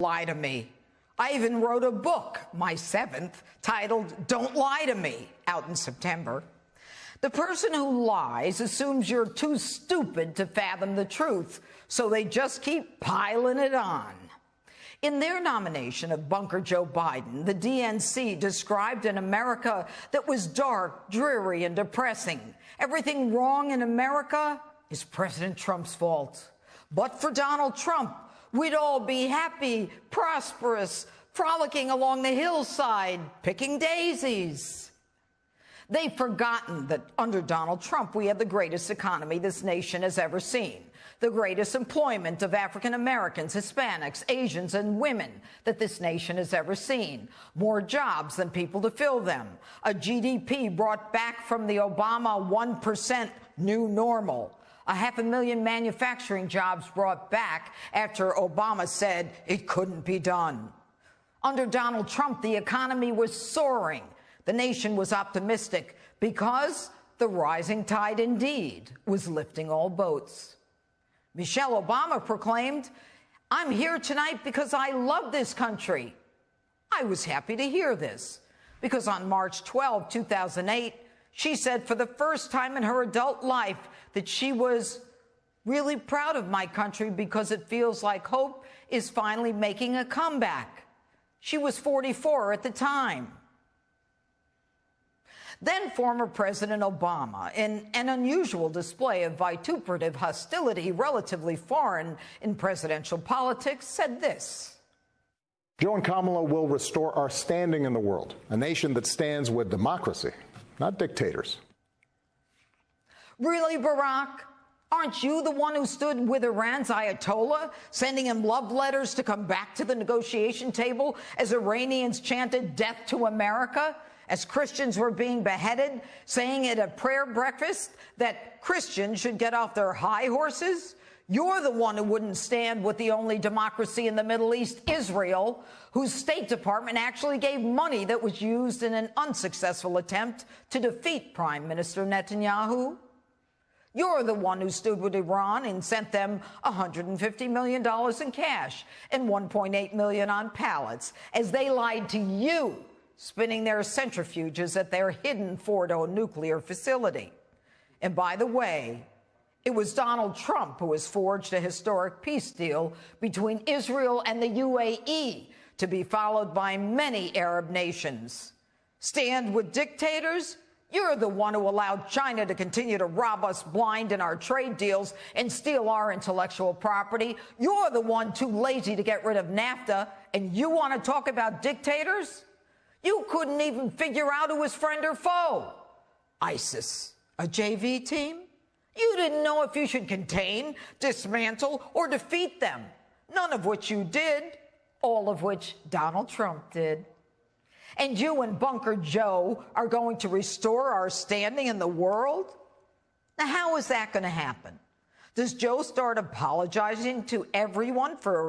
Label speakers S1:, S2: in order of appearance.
S1: Lie to me. I even wrote a book, my 7th, titled Don't Lie to Me, out in September. The person who lies assumes you're too stupid to fathom the truth, so they just keep piling it on. In their nomination of Bunker Joe Biden, the DNC described an America that was dark, dreary, and depressing. Everything wrong in America is President Trump's fault. But for Donald Trump, we'd all be happy, prosperous, frolicking along the hillside, picking daisies. They've forgotten that under Donald Trump, we have the greatest economy this nation has ever seen, the greatest employment of African Americans, Hispanics, Asians, and women that this nation has ever seen, more jobs than people to fill them, a GDP brought back from the Obama 1% new normal, 500,000 manufacturing jobs brought back after Obama said it couldn't be done. Under Donald Trump, the economy was soaring. The nation was optimistic because the rising tide indeed was lifting all boats. Michelle Obama proclaimed, "I'm here tonight because I love this country." I was happy to hear this because on March 12, 2008, she said for the first time in her adult life that she was really proud of my country because it feels like hope is finally making a comeback. She was 44 at the time. Then former President Obama, in an unusual display of vituperative hostility relatively foreign in presidential politics, said this.
S2: Joe and Kamala will restore our standing in the world, a nation that stands with democracy, not dictators.
S1: Really, Barack? Aren't you the one who stood with Iran's Ayatollah, sending him love letters to come back to the negotiation table as Iranians chanted death to America, as Christians were being beheaded, saying at a prayer breakfast that Christians should get off their high horses? You're the one who wouldn't stand with the only democracy in the Middle East, Israel, whose State Department actually gave money that was used in an unsuccessful attempt to defeat Prime Minister Netanyahu. You're the one who stood with Iran and sent them $150 million in cash and $1.8 million on pallets as they lied to you, spinning their centrifuges at their hidden Fordo nuclear facility. And by the way, it was Donald Trump who has forged a historic peace deal between Israel and the UAE to be followed by many Arab nations. Stand with dictators? You're the one who allowed China to continue to rob us blind in our trade deals and steal our intellectual property. You're the one too lazy to get rid of NAFTA, and you want to talk about dictators? You couldn't even figure out who was friend or foe. ISIS, a JV team? You didn't know if you should contain, dismantle, or defeat them, none of which you did, all of which Donald Trump did. And you and Bunker Joe are going to restore our standing in the world? Now, how is that going to happen? Does Joe start apologizing to everyone for